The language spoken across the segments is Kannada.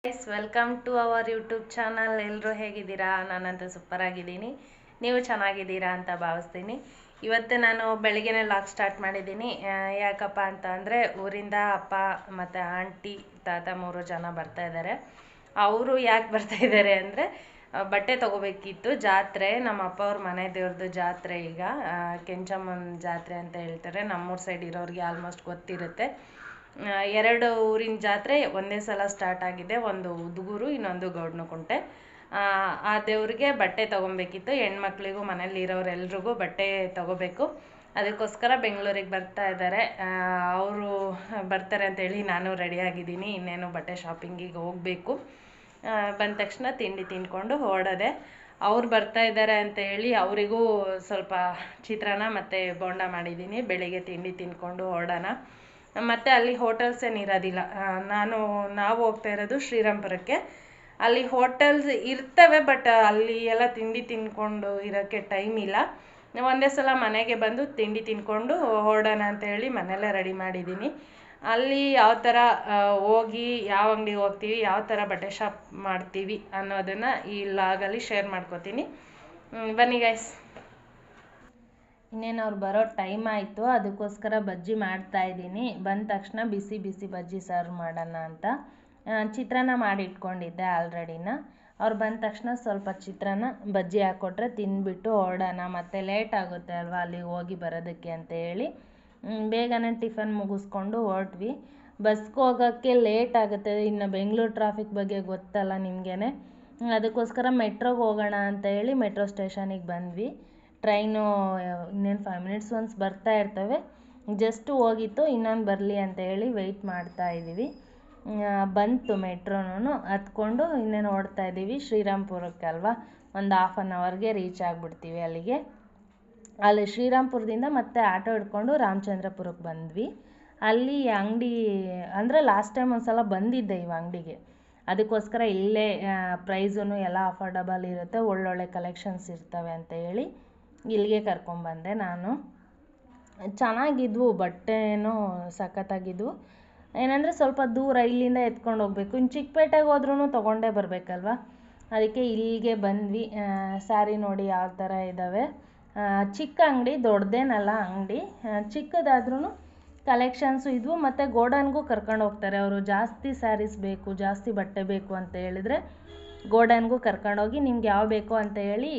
Guys, welcome to our YouTube channel. ಎಲ್ಲರೂ ಹೇಗಿದ್ದೀರಾ? ನಾನಂತೂ ಸೂಪರ್ ಆಗಿದ್ದೀನಿ. ನೀವು ಚೆನ್ನಾಗಿದ್ದೀರಾ ಅಂತ ಭಾವಿಸ್ತೀನಿ. ಇವತ್ತು ನಾನು ಬೆಳಗ್ಗೆನೇ ಲಾಗ್ ಸ್ಟಾರ್ಟ್ ಮಾಡಿದ್ದೀನಿ. ಯಾಕಪ್ಪ ಅಂತ ಅಂದರೆ ಊರಿಂದ ಅಪ್ಪ ಮತ್ತು ಆಂಟಿ ತಾತ 3 ಜನ ಬರ್ತಾ ಇದ್ದಾರೆ. ಅವರು ಯಾಕೆ ಬರ್ತಾ ಇದ್ದಾರೆ ಅಂದರೆ ಬಟ್ಟೆ ತೊಗೋಬೇಕಿತ್ತು. ಜಾತ್ರೆ, ನಮ್ಮ ಅಪ್ಪ ಅವ್ರ ಮನೆ ದೇವ್ರದ್ದು ಜಾತ್ರೆ. ಈಗ ಕೆಂಚಮ್ಮನ ಜಾತ್ರೆ ಅಂತ ಹೇಳ್ತಾರೆ. ನಮ್ಮೂರ ಸೈಡ್ ಇರೋರಿಗೆ ಆಲ್ಮೋಸ್ಟ್ ಗೊತ್ತಿರುತ್ತೆ. 2 ಊರಿನ ಜಾತ್ರೆ ಒಂದೇ ಸಲ ಸ್ಟಾರ್ಟ್ ಆಗಿದೆ. ಒಂದು ಉದ್ಗೂರು, ಇನ್ನೊಂದು ಗೌಡ್ನಕುಂಟೆ. ಆ ದೇವ್ರಿಗೆ ಬಟ್ಟೆ ತೊಗೊಬೇಕಿತ್ತು. ಹೆಣ್ಮಕ್ಳಿಗೂ ಮನೇಲಿ ಇರೋರೆಲ್ರಿಗೂ ಬಟ್ಟೆ ತೊಗೋಬೇಕು. ಅದಕ್ಕೋಸ್ಕರ ಬೆಂಗಳೂರಿಗೆ ಬರ್ತಾ ಇದ್ದಾರೆ. ಅವರು ಬರ್ತಾರೆ ಅಂತೇಳಿ ನಾನು ರೆಡಿಯಾಗಿದ್ದೀನಿ. ಇನ್ನೇನು ಬಟ್ಟೆ ಶಾಪಿಂಗಿಗೆ ಹೋಗಬೇಕು. ಬಂದ ತಕ್ಷಣ ತಿಂಡಿ ತಿಂದ್ಕೊಂಡು ಹೊರಡೋದೆ. ಅವ್ರು ಬರ್ತಾ ಇದ್ದಾರೆ ಅಂತ ಹೇಳಿ ಅವರಿಗೂ ಸ್ವಲ್ಪ ಚಿತ್ರಾನ್ನ ಮತ್ತು ಬೋಂಡ ಮಾಡಿದ್ದೀನಿ. ಬೆಳಿಗ್ಗೆ ತಿಂಡಿ ತಿಂದ್ಕೊಂಡು ಹೊರಡೋಣ. ಮತ್ತು ಅಲ್ಲಿ ಹೋಟೆಲ್ಸ್ ಏನಿರೋದಿಲ್ಲ. ನಾವು ಹೋಗ್ತಾ ಇರೋದು ಶ್ರೀರಾಮ್ಪುರಕ್ಕೆ. ಅಲ್ಲಿ ಹೋಟೆಲ್ಸ್ ಇರ್ತವೆ, ಬಟ್ ಅಲ್ಲಿ ಎಲ್ಲ ತಿಂಡಿ ತಿಂದ್ಕೊಂಡು ಇರೋಕ್ಕೆ ಟೈಮ್ ಇಲ್ಲ. ಒಂದೇ ಸಲ ಮನೆಗೆ ಬಂದು ತಿಂಡಿ ತಿಂದ್ಕೊಂಡು ಹೊರಡೋಣ ಅಂತೇಳಿ ಮನೆಯಲ್ಲೇ ರೆಡಿ ಮಾಡಿದ್ದೀನಿ. ಅಲ್ಲಿ ಯಾವ ಥರ ಹೋಗಿ ಯಾವ ಅಂಗಡಿಗೆ ಹೋಗ್ತೀವಿ, ಯಾವ ಥರ ಬಟ್ಟೆ ಶಾಪ್ ಮಾಡ್ತೀವಿ ಅನ್ನೋದನ್ನು ಈ ಲಾಗಲ್ಲಿ ಶೇರ್ ಮಾಡ್ಕೋತೀನಿ. ಬನ್ನಿ ಗೈಸ್. ಇನ್ನೇನು ಅವ್ರು ಬರೋ ಟೈಮ್ ಆಯಿತು. ಅದಕ್ಕೋಸ್ಕರ ಬಜ್ಜಿ ಮಾಡ್ತಾಯಿದ್ದೀನಿ. ಬಂದ ತಕ್ಷಣ ಬಿಸಿ ಬಿಸಿ ಬಜ್ಜಿ ಸರ್ವ್ ಮಾಡೋಣ ಅಂತ ಚಿತ್ರಾನ್ನ ಮಾಡಿ ಇಟ್ಕೊಂಡಿದ್ದೆ ಆಲ್ರೆಡಿನ. ಅವ್ರು ಬಂದ ತಕ್ಷಣ ಸ್ವಲ್ಪ ಚಿತ್ರಾನ್ನ ಬಜ್ಜಿ ಹಾಕ್ಕೊಟ್ರೆ ತಿಂದ್ಬಿಟ್ಟು ಹೊರಡೋಣ. ಮತ್ತು ಲೇಟ್ ಆಗುತ್ತೆ ಅಲ್ವಾ ಅಲ್ಲಿಗೆ ಹೋಗಿ ಬರೋದಕ್ಕೆ ಅಂತ ಹೇಳಿ ಬೇಗನೆ ಟಿಫನ್ ಮುಗಿಸ್ಕೊಂಡು ಹೊರಟ್ವಿ. ಬಸ್ಗೆ ಹೋಗೋಕ್ಕೆ ಲೇಟ್ ಆಗುತ್ತೆ. ಇನ್ನು ಬೆಂಗಳೂರು ಟ್ರಾಫಿಕ್ ಬಗ್ಗೆ ಗೊತ್ತಲ್ಲ ನಿಮಗೇ. ಅದಕ್ಕೋಸ್ಕರ ಮೆಟ್ರೋಗೆ ಹೋಗೋಣ ಅಂತ ಹೇಳಿ ಮೆಟ್ರೋ ಸ್ಟೇಷನಿಗೆ ಬಂದ್ವಿ. ಟ್ರೈನು ಇನ್ನೇನು 5 ಮಿನಿಟ್ಸ್ ಒನ್ಸ್ ಬರ್ತಾ ಇರ್ತವೆ. ಜಸ್ಟ್ ಹೋಗಿತ್ತು, ಇನ್ನೊಂದು ಬರಲಿ ಅಂತ ಹೇಳಿ ವೆಯ್ಟ್ ಮಾಡ್ತಾ ಇದ್ದೀವಿ. ಬಂತು ಮೆಟ್ರೋನು. ಹತ್ಕೊಂಡು ಇನ್ನೇನು ಓಡ್ತಾ ಇದ್ದೀವಿ ಶ್ರೀರಾಮ್ಪುರಕ್ಕೆ ಅಲ್ವಾ. ಒಂದು ಹಾಫ್ ಆನ್ ಅವರ್ಗೆ ರೀಚ್ ಆಗಿಬಿಡ್ತೀವಿ ಅಲ್ಲಿಗೆ. ಅಲ್ಲಿ ಶ್ರೀರಾಮ್ಪುರದಿಂದ ಮತ್ತೆ ಆಟೋ ಹಿಡ್ಕೊಂಡು ರಾಮಚಂದ್ರಪುರಕ್ಕೆ ಬಂದ್ವಿ. ಅಲ್ಲಿ ಅಂಗಡಿ ಅಂದರೆ ಲಾಸ್ಟ್ ಟೈಮ್ ಒಂದು ಸಲ ಬಂದಿದ್ದೆ ಇವು ಅಂಗಡಿಗೆ. ಅದಕ್ಕೋಸ್ಕರ ಇಲ್ಲೇ ಪ್ರೈಸೂ ಎಲ್ಲ ಅಫೋರ್ಡಬಲ್ ಇರುತ್ತೆ, ಒಳ್ಳೊಳ್ಳೆ ಕಲೆಕ್ಷನ್ಸ್ ಇರ್ತವೆ ಅಂತ ಹೇಳಿ ಇಲ್ಲಿಗೆ ಕರ್ಕೊಂಬಂದೆ ನಾನು. ಚೆನ್ನಾಗಿದ್ವು ಬಟ್ಟೆನೂ, ಸಖತ್ತಾಗಿದ್ವು. ಏನಂದರೆ ಸ್ವಲ್ಪ ದೂರ, ಇಲ್ಲಿಂದ ಎತ್ಕೊಂಡು ಹೋಗಬೇಕು. ಇನ್ನು ಚಿಕ್ಕಪೇಟೆಗೆ ಹೋದ್ರೂ ತೊಗೊಂಡೇ ಬರಬೇಕಲ್ವ. ಅದಕ್ಕೆ ಇಲ್ಲಿಗೆ ಬಂದ್ವಿ. ಸ್ಯಾರಿ ನೋಡಿ ಯಾವ ಥರ ಇದ್ದಾವೆ. ಚಿಕ್ಕ ಅಂಗಡಿ, ದೊಡ್ಡದೇನಲ್ಲ ಅಂಗಡಿ, ಚಿಕ್ಕದಾದ್ರೂ ಕಲೆಕ್ಷನ್ಸು ಇದ್ವು. ಮತ್ತು ಗೋಡನ್ಗೂ ಕರ್ಕೊಂಡು ಹೋಗ್ತಾರೆ ಅವರು. ಜಾಸ್ತಿ ಸ್ಯಾರೀಸ್ ಬೇಕು, ಜಾಸ್ತಿ ಬಟ್ಟೆ ಬೇಕು ಅಂತ ಹೇಳಿದರೆ ಗೋಡನ್ಗೂ ಕರ್ಕೊಂಡೋಗಿ ನಿಮ್ಗೆ ಯಾವ ಬೇಕು ಅಂತ ಹೇಳಿ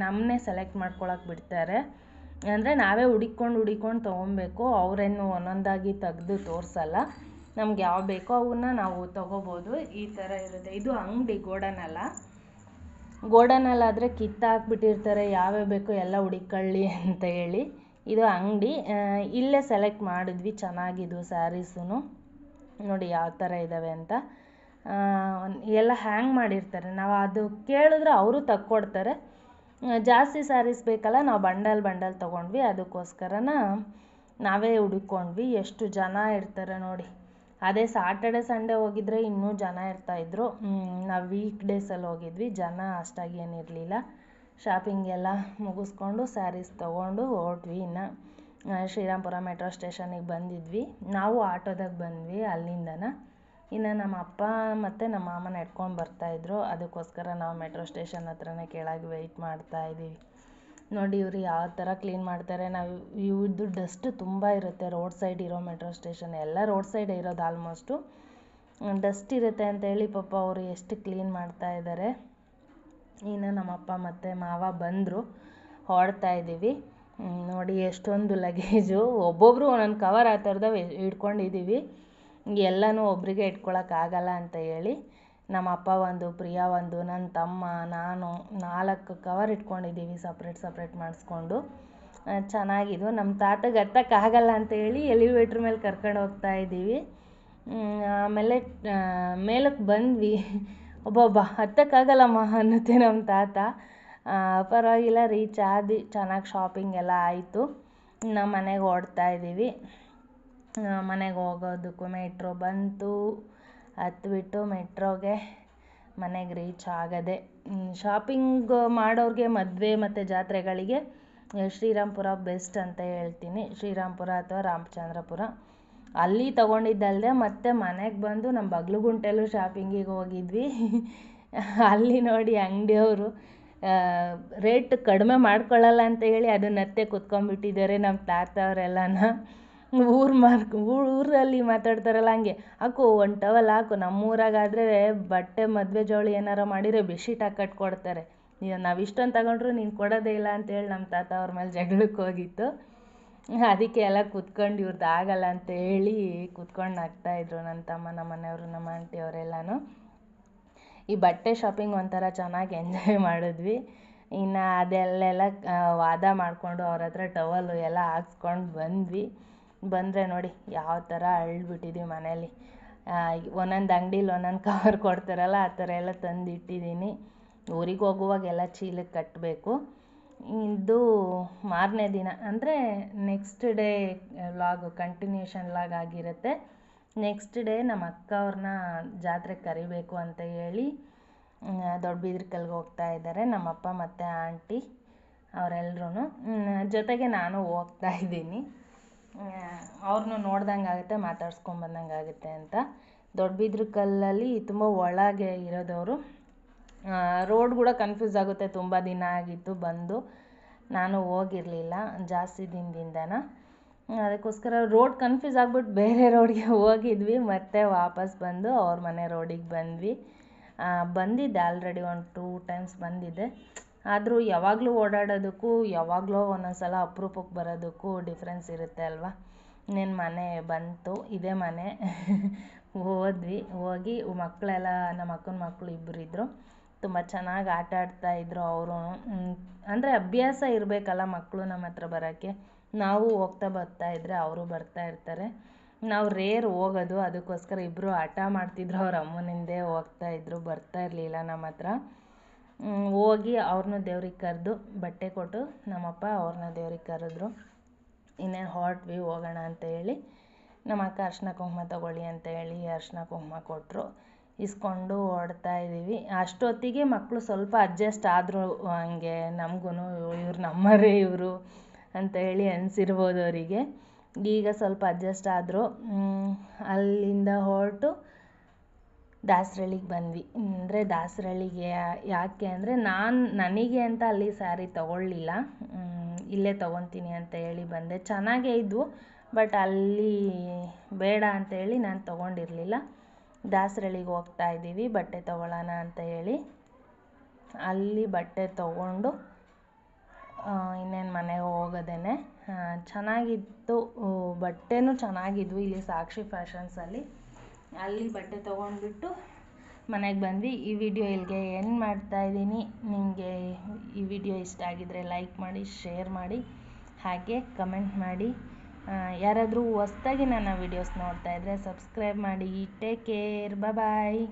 ನಮ್ಮನ್ನೇ ಸೆಲೆಕ್ಟ್ ಮಾಡ್ಕೊಳಕ್ಕೆ ಬಿಡ್ತಾರೆ. ಅಂದರೆ ನಾವೇ ಹುಡಿಕೊಂಡು ತೊಗೊಬೇಕು. ಅವರೇನು ಒಂದೊಂದಾಗಿ ತೆಗೆದು ತೋರಿಸಲ್ಲ. ನಮ್ಗೆ ಯಾವ ಬೇಕೋ ಅವನ್ನ ನಾವು ತೊಗೋಬೋದು. ಈ ಥರ ಇರುತ್ತೆ. ಇದು ಅಂಗಡಿ, ಗೋಡನಲ್ಲಾದರೆ ಕಿತ್ತಾಕ್ಬಿಟ್ಟಿರ್ತಾರೆ, ಯಾವ್ಯಾವ ಬೇಕೋ ಎಲ್ಲ ಹುಡಿಕೊಳ್ಳಿ ಅಂತ ಹೇಳಿ. ಇದು ಅಂಗಡಿ. ಇಲ್ಲೇ ಸೆಲೆಕ್ಟ್ ಮಾಡಿದ್ವಿ. ಚೆನ್ನಾಗಿದ್ವು ಸ್ಯಾರೀಸು ನೋಡಿ ಯಾವ ಥರ ಇದ್ದಾವೆ ಅಂತ. ಎಲ್ಲ ಹ್ಯಾಂಗ್ ಮಾಡಿರ್ತಾರೆ. ನಾವು ಅದು ಕೇಳಿದ್ರೆ ಅವರು ತಕ್ಕೊಡ್ತಾರೆ. ಜಾಸ್ತಿ ಸ್ಯಾರೀಸ್ ಬೇಕಲ್ಲ, ನಾವು ಬಂಡಲ್ ತೊಗೊಂಡ್ವಿ. ಅದಕ್ಕೋಸ್ಕರನ ನಾವೇ ಹುಡುಕೊಂಡ್ವಿ. ಎಷ್ಟು ಜನ ಇರ್ತಾರೆ ನೋಡಿ. ಅದೇ ಸಾಟರ್ಡೆ ಸಂಡೇ ಹೋಗಿದ್ರೆ ಇನ್ನೂ ಜನ ಇರ್ತಾಯಿದ್ರು. ನಾವು ವೀಕ್ ಡೇಸಲ್ಲಿ ಹೋಗಿದ್ವಿ, ಜನ ಅಷ್ಟಾಗಿ ಏನಿರಲಿಲ್ಲ. ಶಾಪಿಂಗ್ ಎಲ್ಲ ಮುಗಿಸ್ಕೊಂಡು ಸ್ಯಾರೀಸ್ ತೊಗೊಂಡು ಹೊರಟ್ವಿ. ಇನ್ನು ಶ್ರೀರಾಮ್ಪುರ ಮೆಟ್ರೋ ಸ್ಟೇಷನಿಗೆ ಬಂದಿದ್ವಿ. ನಾವು ಆಟೋದಾಗ ಬಂದ್ವಿ ಅಲ್ಲಿಂದನ. ಇನ್ನು ನಮ್ಮ ಅಪ್ಪ ಮತ್ತು ನಮ್ಮ ಮಾಮ ನಡ್ಕೊಂಡು ಬರ್ತಾಯಿದ್ರು. ಅದಕ್ಕೋಸ್ಕರ ನಾವು ಮೆಟ್ರೋ ಸ್ಟೇಷನ್ ಹತ್ರನೇ ಕೆಳಗೆ ವೆಯ್ಟ್ ಮಾಡ್ತಾಯಿದ್ದೀವಿ. ನೋಡಿ ಇವರು ಯಾವ ಥರ ಕ್ಲೀನ್ ಮಾಡ್ತಾರೆ. ನಾವು ಇವ್ರದ್ದು ಡಸ್ಟ್ ತುಂಬ ಇರುತ್ತೆ. ರೋಡ್ ಸೈಡ್ ಇರೋ ಮೆಟ್ರೋ ಸ್ಟೇಷನ್ ಎಲ್ಲ ರೋಡ್ ಸೈಡ್ ಇರೋದು ಆಲ್ಮೋಸ್ಟು. ಡಸ್ಟ್ ಇರುತ್ತೆ ಅಂತೇಳಿ ಪಾಪ ಅವರು ಎಷ್ಟು ಕ್ಲೀನ್ ಮಾಡ್ತಾಯಿದ್ದಾರೆ. ಇನ್ನು ನಮ್ಮಪ್ಪ ಮತ್ತು ಮಾವ ಬಂದರು, ಹೊರಡ್ತಾ ಇದ್ದೀವಿ. ನೋಡಿ ಎಷ್ಟೊಂದು ಲಗೇಜು, ಒಬ್ಬೊಬ್ಬರು ಒಂದೊಂದು ಕವರ್ ಆ ಥರದವು ಇಟ್ಕೊಂಡಿದ್ದೀವಿ. ಎಲ್ಲನೂ ಒಬ್ಬರಿಗೆ ಇಟ್ಕೊಳಕ್ಕಾಗಲ್ಲ ಅಂತ ಹೇಳಿ ನಮ್ಮ ಅಪ್ಪ ಒಂದು, ಪ್ರಿಯಾ ಒಂದು, ನನ್ನ ತಮ್ಮ, ನಾನು 4 ಕವರ್ ಇಟ್ಕೊಂಡಿದ್ದೀವಿ ಸಪ್ರೇಟ್ ಮಾಡಿಸ್ಕೊಂಡು. ಚೆನ್ನಾಗಿದ್ವು. ನಮ್ಮ ತಾತಗೆ ಹತ್ತಕ್ಕಾಗಲ್ಲ ಅಂತ ಹೇಳಿ ಎಲಿವೇಟ್ರ್ ಮೇಲೆ ಕರ್ಕೊಂಡು ಹೋಗ್ತಾ ಇದ್ದೀವಿ. ಆಮೇಲೆ ಮೇಲಕ್ಕೆ ಬಂದ್ವಿ. ಒಬ್ಬೊಬ್ಬ ಹತ್ತಕ್ಕಾಗಲ್ಲಮ್ಮ ಅನ್ನುತ್ತೆ ನಮ್ಮ ತಾತ. ಪರವಾಗಿಲ್ಲ, ರೀಚ್ ಆದ್ವಿ. ಚೆನ್ನಾಗಿ ಶಾಪಿಂಗ್ ಎಲ್ಲ ಆಯಿತು. ನಾವು ಮನೆಗೆ ಓಡ್ತಾ ಇದ್ದೀವಿ. ಮನೆಗೆ ಹೋಗೋದಕ್ಕೂ ಮೆಟ್ರೋ ಬಂತು. ಹತ್ಬಿಟ್ಟು ಮೆಟ್ರೋಗೆ ಮನೆಗೆ ರೀಚ್ ಆಗದೆ. ಶಾಪಿಂಗ್ ಮಾಡೋರಿಗೆ ಮದುವೆ ಮತ್ತು ಜಾತ್ರೆಗಳಿಗೆ ಶ್ರೀರಾಮ್ಪುರ ಬೆಸ್ಟ್ ಅಂತ ಹೇಳ್ತೀನಿ. ಶ್ರೀರಾಮ್ಪುರ ಅಥವಾ ರಾಮಚಂದ್ರಪುರ ಅಲ್ಲಿ ತೊಗೊಂಡಿದ್ದಲ್ಲದೆ ಮತ್ತೆ ಮನೆಗೆ ಬಂದು ನಮ್ಮ ಬಗ್ಲುಗುಂಟೆಲ್ಲೂ ಶಾಪಿಂಗಿಗೆ ಹೋಗಿದ್ವಿ. ಅಲ್ಲಿ ನೋಡಿ ಅಂಗಡಿಯವರು ರೇಟ್ ಕಡಿಮೆ ಮಾಡ್ಕೊಳ್ಳಲ್ಲ ಅಂತ ಹೇಳಿ ಅದನ್ನತ್ತೆ ಕುತ್ಕೊಂಡ್ಬಿಟ್ಟಿದ್ದಾರೆ ನಮ್ಮ ತಾತ ಅವರೆಲ್ಲನ. ಊರಲ್ಲಿ ಮಾತಾಡ್ತಾರಲ್ಲ ಹಂಗೆ, ಹಾಕು ಒಂದು ಟವಲ್ ಹಾಕು. ನಮ್ಮೂರಾಗಾದರೆ ಬಟ್ಟೆ ಮದುವೆ ಜವಳಿ ಏನಾರ ಮಾಡಿದರೆ ಬೆಡ್ಶೀಟ್ ಹಾಕಟ್ಟು ಕೊಡ್ತಾರೆ. ನಾವು ಇಷ್ಟೊಂದು ತಗೊಂಡ್ರು ನೀನು ಕೊಡೋದೇ ಇಲ್ಲ ಅಂತೇಳಿ ನಮ್ಮ ತಾತ ಅವ್ರ ಮೇಲೆ ಜಗಳಕ್ಕೆ ಹೋಗಿತ್ತು. ಅದಕ್ಕೆ ಎಲ್ಲ ಕುತ್ಕೊಂಡು ಇವ್ರದ್ದು ಆಗಲ್ಲ ಅಂತ ಹೇಳಿ ಕುತ್ಕೊಂಡು ನಗ್ತಾಯಿದ್ರು ನನ್ನ ತಮ್ಮ, ನಮ್ಮ ಮನೆಯವರು, ನಮ್ಮ ಆಂಟಿ ಅವರೆಲ್ಲನೂ. ಈ ಬಟ್ಟೆ ಶಾಪಿಂಗ್ ಒಂಥರ ಚೆನ್ನಾಗಿ ಎಂಜಾಯ್ ಮಾಡಿದ್ವಿ. ಇನ್ನು ಅದೆಲ್ಲೆಲ್ಲ ವಾದ ಮಾಡಿಕೊಂಡು ಅವ್ರ ಹತ್ರ ಟವಲು ಎಲ್ಲ ಹಾಕ್ಸ್ಕೊಂಡು ಬಂದರೆ ನೋಡಿ ಯಾವ ಥರ ಅಳ್ಬಿಟ್ಟಿದ್ವಿ ಮನೇಲಿ. ಒಂದೊಂದು ಅಂಗಡೀಲಿ ಒಂದೊಂದು ಕವರ್ ಕೊಡ್ತಾರಲ್ಲ ಆ ಥರ ಎಲ್ಲ ತಂದು ಇಟ್ಟಿದ್ದೀನಿ. ಊರಿಗೆ ಹೋಗುವಾಗ ಎಲ್ಲ ಚೀಲಕ್ಕೆ ಕಟ್ಟಬೇಕು. ಇದು ಮಾರನೇ ದಿನ ಅಂದರೆ next day vlog continuation vlog ಆಗಿರುತ್ತೆ. ನೆಕ್ಸ್ಟ್ ಡೇ ನಮ್ಮ ಅಕ್ಕ ಅವ್ರನ್ನ ಜಾತ್ರೆಗೆ ಕರಿಬೇಕು ಅಂತ ಹೇಳಿ ದೊಡ್ಡಬಿದ್ರಕಲ್ಗೆ ಹೋಗ್ತಾ ಇದ್ದಾರೆ ನಮ್ಮಪ್ಪ ಮತ್ತು ಆಂಟಿ ಅವರೆಲ್ಲರೂ. ಜೊತೆಗೆ ನಾನು ಹೋಗ್ತಾ ಇದ್ದೀನಿ. ಅವ್ರನ್ನೂ ನೋಡ್ದಂಗೆ ಆಗುತ್ತೆ, ಮಾತಾಡ್ಸ್ಕೊಂಬಂದಂಗೆ ಆಗುತ್ತೆ ಅಂತ. ದೊಡ್ಡಬಿದ್ರಕಲ್ಲಲ್ಲಿ ತುಂಬ ಒಳಗೆ ಇರೋದವರು. ರೋಡ್ ಕೂಡ ಕನ್ಫ್ಯೂಸ್ ಆಗುತ್ತೆ. ತುಂಬ ದಿನ ಆಗಿತ್ತು ಬಂದು, ನಾನು ಹೋಗಿರಲಿಲ್ಲ ಜಾಸ್ತಿ ದಿನದಿಂದನ. ಅದಕ್ಕೋಸ್ಕರ ರೋಡ್ ಕನ್ಫ್ಯೂಸ್ ಆಗಿಬಿಟ್ಟು ಬೇರೆ ರೋಡ್ಗೆ ಹೋಗಿದ್ವಿ. ಮತ್ತೆ ವಾಪಸ್ ಬಂದು ಅವ್ರ ಮನೆ ರೋಡಿಗೆ ಬಂದಿದ್ದೆ ಆಲ್ರೆಡಿ ಒಂದು 2 ಟೈಮ್ಸ್ ಬಂದಿದ್ದೆ. ಆದರೂ ಯಾವಾಗಲೂ ಓಡಾಡೋದಕ್ಕೂ ಯಾವಾಗಲೂ ಒಂದೊಂದು ಸಲ ಅಪರೂಪಕ್ಕೆ ಬರೋದಕ್ಕೂ ಡಿಫ್ರೆನ್ಸ್ ಇರುತ್ತೆ ಅಲ್ವಾ. ಇನ್ನೇನು ಮನೆ ಬಂತು, ಇದೇ ಮನೆ. ಹೋಗಿ ಮಕ್ಕಳೆಲ್ಲ, ನಮ್ಮ ಅಕ್ಕನ ಮಕ್ಕಳು ಇಬ್ಬರು ಇದ್ದರು. ತುಂಬ ಚೆನ್ನಾಗಿ ಆಟ ಆಡ್ತಾಯಿದ್ರು ಅವರು. ಅಂದರೆ ಅಭ್ಯಾಸ ಇರಬೇಕಲ್ಲ ಮಕ್ಕಳು ನಮ್ಮ ಹತ್ರ ಬರೋಕ್ಕೆ. ನಾವು ಹೋಗ್ತಾ ಬರ್ತಾಯಿದ್ರೆ ಅವರು ಬರ್ತಾಯಿರ್ತಾರೆ. ನಾವು ರೇರ್ ಹೋಗೋದು, ಅದಕ್ಕೋಸ್ಕರ ಇಬ್ಬರು ಹಠ ಮಾಡ್ತಿದ್ರು. ಅವ್ರ ಅಮ್ಮನಿಂದೆ ಹೋಗ್ತಾಯಿದ್ರು, ಬರ್ತಾಯಿರಲಿಲ್ಲ ನಮ್ಮ ಹತ್ರ. ಹೋಗಿ ಅವ್ರನ್ನೂ ದೇವ್ರಿಗೆ ಕರೆದು ಬಟ್ಟೆ ಕೊಟ್ಟು ನಮ್ಮಪ್ಪ ಅವ್ರನ್ನ ದೇವ್ರಿಗೆ ಕರೆದ್ರು. ಇನ್ನೇನು ಹೊರಟ್ವಿ ಹೋಗೋಣ ಅಂತ ಹೇಳಿ. ನಮ್ಮ ಅಕ್ಕ ಅರ್ಶಿನ ಕುಂಕುಮ ತೊಗೊಳ್ಳಿ ಅಂತ ಹೇಳಿ ಅರ್ಶಿನ ಕುಂಕುಮ ಕೊಟ್ಟರು. ಇಸ್ಕೊಂಡು ಹೊರಡ್ತಾ ಇದ್ದೀವಿ. ಅಷ್ಟೊತ್ತಿಗೆ ಮಕ್ಕಳು ಸ್ವಲ್ಪ ಅಡ್ಜಸ್ಟ್ ಆದರು. ಹಂಗೆ ನಮಗೂ ಇವ್ರು ನಮ್ಮವರೇ ಇವರು ಅಂತ ಹೇಳಿ ಅನಿಸಿರ್ಬೋದು ಅವರಿಗೆ. ಈಗ ಸ್ವಲ್ಪ ಅಡ್ಜಸ್ಟ್ ಆದರು. ಅಲ್ಲಿಂದ ಹೊರಟು ದಾಸರಳ್ಳಿಗೆ ಬಂದ್ವಿ. ಅಂದರೆ ದಾಸರಳ್ಳಿಗೆ ಯಾಕೆ ಅಂದರೆ ನನಗೆ ಅಂತ ಅಲ್ಲಿ ಸ್ಯಾರಿ ತೊಗೊಳ್ಳಿಲ್ಲ, ಇಲ್ಲೇ ತೊಗೊತೀನಿ ಅಂತ ಹೇಳಿ ಬಂದೆ. ಚೆನ್ನಾಗೇ ಇದ್ವು, ಬಟ್ ಅಲ್ಲಿ ಬೇಡ ಅಂತೇಳಿ ನಾನು ತೊಗೊಂಡಿರಲಿಲ್ಲ. ದಾಸರಳ್ಳಿಗೆ ಹೋಗ್ತಾ ಇದ್ದೀವಿ ಬಟ್ಟೆ ತೊಗೊಳ್ಳೋಣ ಅಂತ ಹೇಳಿ. ಅಲ್ಲಿ ಬಟ್ಟೆ ತೊಗೊಂಡು ಇನ್ನೇನು ಮನೆಗೆ ಹೋಗೋದೇನೆ. ಚೆನ್ನಾಗಿತ್ತು, ಬಟ್ಟೆನೂ ಚೆನ್ನಾಗಿದ್ವು ಇಲ್ಲಿ ಸಾಕ್ಷಿ ಫ್ಯಾಷನ್ಸಲ್ಲಿ. ಅಲ್ಲಿ ಬಟ್ಟೆ ತೊಗೊಂಡ್ಬಿಟ್ಟು ಮನೆಗೆ ಬಂದ್ವಿ. ಈ ವಿಡಿಯೋ ಇಲ್ಲಿಗೆ ಎಂಡ್ ಮಾಡ್ತಾಯಿದ್ದೀನಿ. ನಿಮಗೆ ಈ ವಿಡಿಯೋ ಇಷ್ಟ ಆಗಿದ್ದರೆ ಲೈಕ್ ಮಾಡಿ, ಶೇರ್ ಮಾಡಿ, ಹಾಗೆ ಕಮೆಂಟ್ ಮಾಡಿ. ಯಾರಾದರೂ ಹೊಸ್ದಾಗಿ ನನ್ನ ವಿಡಿಯೋಸ್ ನೋಡ್ತಾಯಿದ್ರೆ ಸಬ್ಸ್ಕ್ರೈಬ್ ಮಾಡಿ. ಟೇಕ್ ಕೇರ್, ಬಾಯ್.